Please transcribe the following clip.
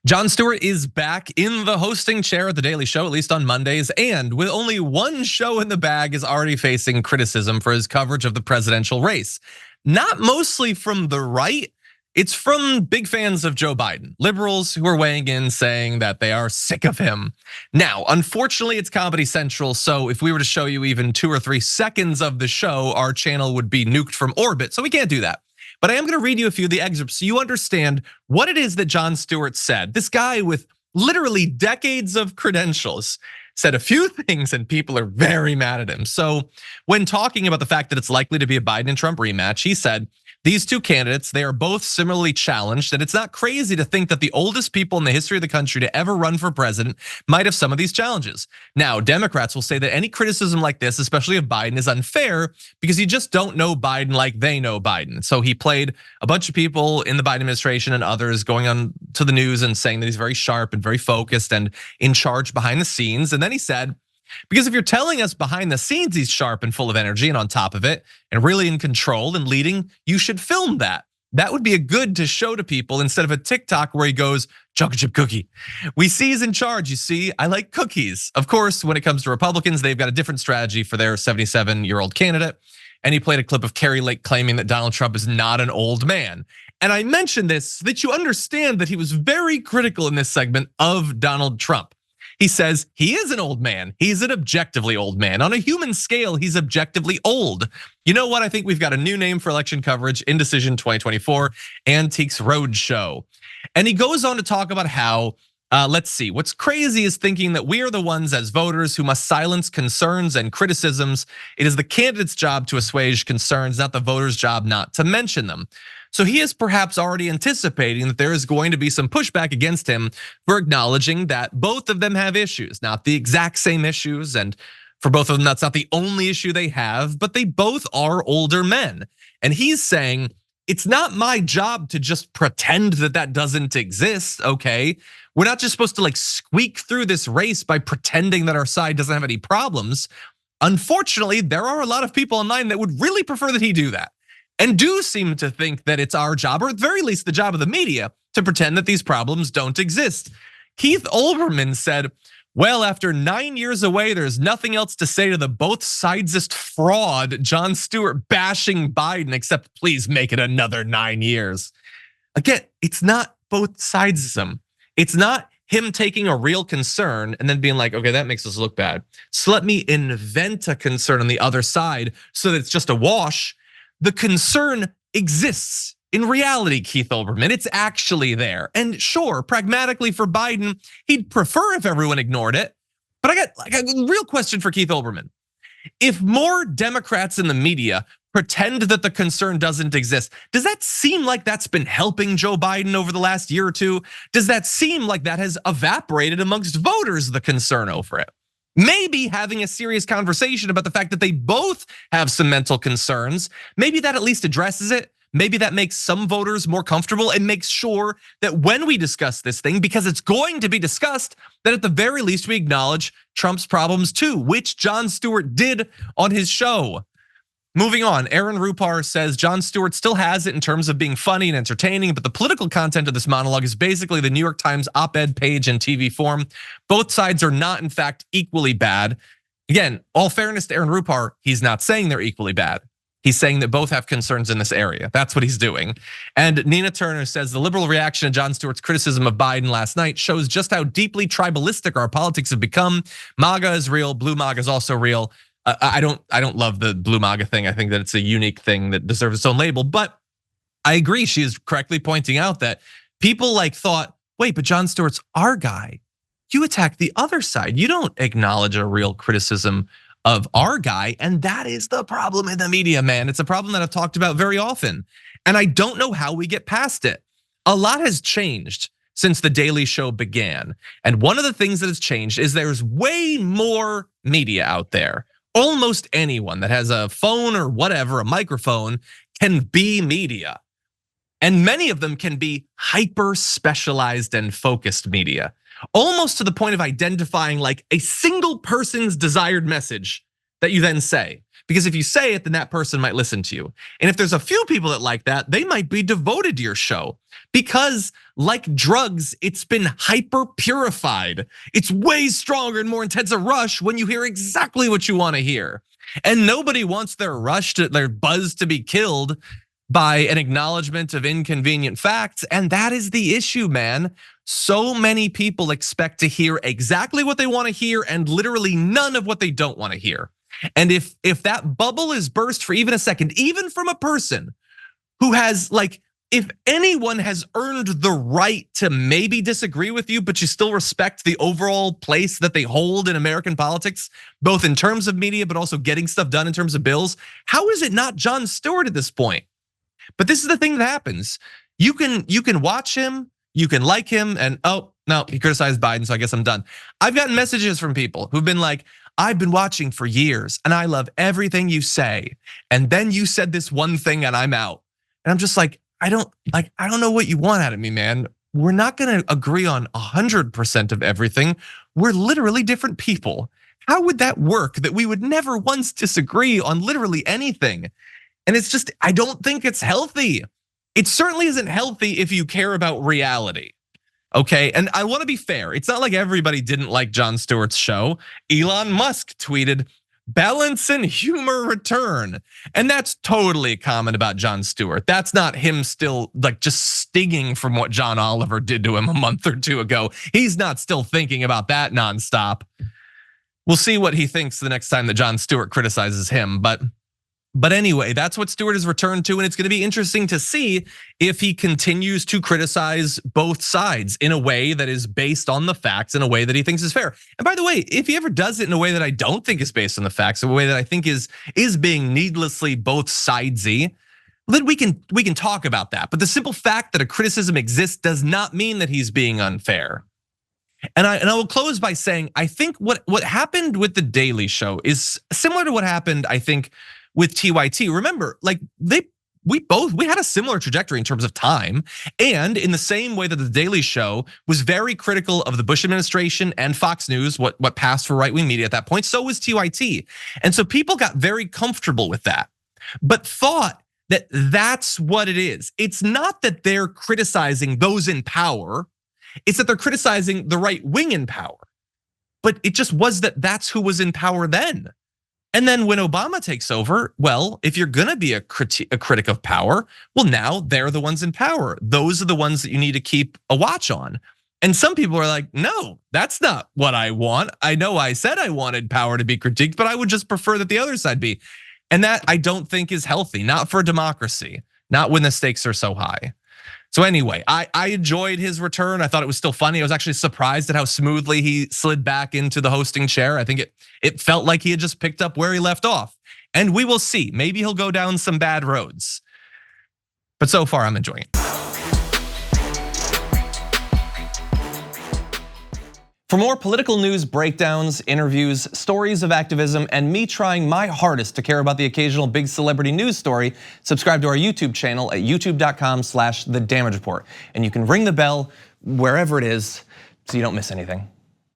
Jon Stewart is back in the hosting chair at The Daily Show, at least on Mondays, and with only one show in the bag, is already facing criticism for his coverage of the presidential race. Not mostly from the right, it's from big fans of Joe Biden, liberals who are weighing in saying that they are sick of him. Now, unfortunately, it's Comedy Central, so if we were to show you even 2 or 3 seconds of the show, our channel would be nuked from orbit, so we can't do that. But I am gonna read you a few of the excerpts so you understand what it is that Jon Stewart said. This guy with literally decades of credentials said a few things and people are very mad at him. So when talking about the fact that it's likely to be a Biden and Trump rematch, he said, these two candidates, they are both similarly challenged, and it's not crazy to think that the oldest people in the history of the country to ever run for president might have some of these challenges. Now, Democrats will say that any criticism like this, especially of Biden, is unfair because you just don't know Biden like they know Biden. So he played a bunch of people in the Biden administration and others going on to the news and saying that he's very sharp and very focused and in charge behind the scenes. And then he said, because if you're telling us behind the scenes he's sharp and full of energy and on top of it and really in control and leading, you should film that. That would be a good to show to people instead of a TikTok where he goes, chocolate chip cookie. We see he's in charge, you see, I like cookies. Of course, when it comes to Republicans, they've got a different strategy for their 77-year-old candidate. And he played a clip of Carrie Lake claiming that Donald Trump is not an old man. And I mentioned this so that you understand that he was very critical in this segment of Donald Trump. He says he is an old man. He's an objectively old man. On a human scale, he's objectively old. You know what? I think we've got a new name for election coverage, Indecision 2024, Antiques Roadshow. And he goes on to talk about how, let's see, what's crazy is thinking that we are the ones as voters who must silence concerns and criticisms. It is the candidate's job to assuage concerns, not the voter's job not to mention them. So he is perhaps already anticipating that there is going to be some pushback against him for acknowledging that both of them have issues, not the exact same issues. And for both of them, that's not the only issue they have, but they both are older men. And he's saying, it's not my job to just pretend that that doesn't exist, okay? We're not just supposed to like squeak through this race by pretending that our side doesn't have any problems. Unfortunately, there are a lot of people online that would really prefer that he do that. And do seem to think that it's our job, or at the very least the job of the media, to pretend that these problems don't exist. Keith Olbermann said, well, after 9 years away, there's nothing else to say to the both sidesist fraud, Jon Stewart bashing Biden, except please make it another 9 years. Again, it's not both sidesism. It's not him taking a real concern and then being like, okay, that makes us look bad. So let me invent a concern on the other side so that it's just a wash. The concern exists in reality, Keith Olbermann. It's actually there. And sure, pragmatically for Biden, he'd prefer if everyone ignored it. But I got like a real question for Keith Olbermann. If more Democrats in the media pretend that the concern doesn't exist, does that seem like that's been helping Joe Biden over the last year or two? Does that seem like that has evaporated amongst voters, the concern over it? Maybe having a serious conversation about the fact that they both have some mental concerns, maybe that at least addresses it. Maybe that makes some voters more comfortable and makes sure that when we discuss this thing, because it's going to be discussed, that at the very least we acknowledge Trump's problems too, which Jon Stewart did on his show. Moving on, Aaron Rupar says Jon Stewart still has it in terms of being funny and entertaining, but the political content of this monologue is basically the New York Times op-ed page in TV form. Both sides are not, in fact, equally bad. Again, all fairness to Aaron Rupar, he's not saying they're equally bad. He's saying that both have concerns in this area. That's what he's doing. And Nina Turner says the liberal reaction to Jon Stewart's criticism of Biden last night shows just how deeply tribalistic our politics have become. MAGA is real, blue MAGA is also real. I don't love the blue MAGA thing. I think that it's a unique thing that deserves its own label. But I agree, she is correctly pointing out that people like thought, wait, but Jon Stewart's our guy. You attack the other side. You don't acknowledge a real criticism of our guy. And that is the problem in the media, man. It's a problem that I've talked about very often. And I don't know how we get past it. A lot has changed since The Daily Show began. And one of the things that has changed is there's way more media out there. Almost anyone that has a phone or whatever, a microphone, can be media. And many of them can be hyper specialized and focused media, almost to the point of identifying like a single person's desired message that you then say. Because if you say it, then that person might listen to you. And if there's a few people that like that, they might be devoted to your show. Because like drugs, it's been hyper purified. It's way stronger and more intense a rush when you hear exactly what you want to hear. And nobody wants their buzz to be killed by an acknowledgement of inconvenient facts. And that is the issue, man. So many people expect to hear exactly what they want to hear and literally none of what they don't want to hear. And if that bubble is burst for even a second, even from a person who has if anyone has earned the right to maybe disagree with you, but you still respect the overall place that they hold in American politics, both in terms of media, but also getting stuff done in terms of bills, how is it not Jon Stewart at this point? But this is the thing that happens. You can watch him, you can like him, and oh, no, he criticized Biden, so I guess I'm done. I've gotten messages from people who've been like, I've been watching for years and I love everything you say. And then you said this one thing and I'm out. And I'm just like, I don't know what you want out of me, man. We're not gonna agree on 100% of everything. We're literally different people. How would that work that we would never once disagree on literally anything? And it's just, I don't think it's healthy. It certainly isn't healthy if you care about reality. Okay, and I want to be fair. It's not like everybody didn't like Jon Stewart's show. Elon Musk tweeted, balance and humor return. And that's totally a comment about Jon Stewart. That's not him still just stinging from what John Oliver did to him a month or two ago. He's not still thinking about that nonstop. We'll see what he thinks the next time that Jon Stewart criticizes him. But anyway, that's what Stewart has returned to, and it's gonna be interesting to see if he continues to criticize both sides in a way that is based on the facts, in a way that he thinks is fair. And by the way, if he ever does it in a way that I don't think is based on the facts, in a way that I think is being needlessly both sidesy, then we can talk about that. But the simple fact that a criticism exists does not mean that he's being unfair. And I will close by saying, I think what happened with The Daily Show is similar to what happened, I think, with TYT. Remember, we had a similar trajectory in terms of time. And in the same way that The Daily Show was very critical of the Bush administration and Fox News, what passed for right-wing media at that point, so was TYT. And so people got very comfortable with that, but thought that that's what it is. It's not that they're criticizing those in power, it's that they're criticizing the right wing in power. But it just was that's who was in power then. And then when Obama takes over, well, if you're gonna be a critic of power, well, now they're the ones in power. Those are the ones that you need to keep a watch on. And some people are like, no, that's not what I want. I know I said I wanted power to be critiqued, but I would just prefer that the other side be. And that I don't think is healthy, not for democracy, not when the stakes are so high. So anyway, I enjoyed his return. I thought it was still funny. I was actually surprised at how smoothly he slid back into the hosting chair. I think it felt like he had just picked up where he left off. And we will see. Maybe he'll go down some bad roads. But so far, I'm enjoying it. For more political news breakdowns, interviews, stories of activism, and me trying my hardest to care about the occasional big celebrity news story, subscribe to our YouTube channel at youtube.com/thedamagereport. And you can ring the bell wherever it is so you don't miss anything.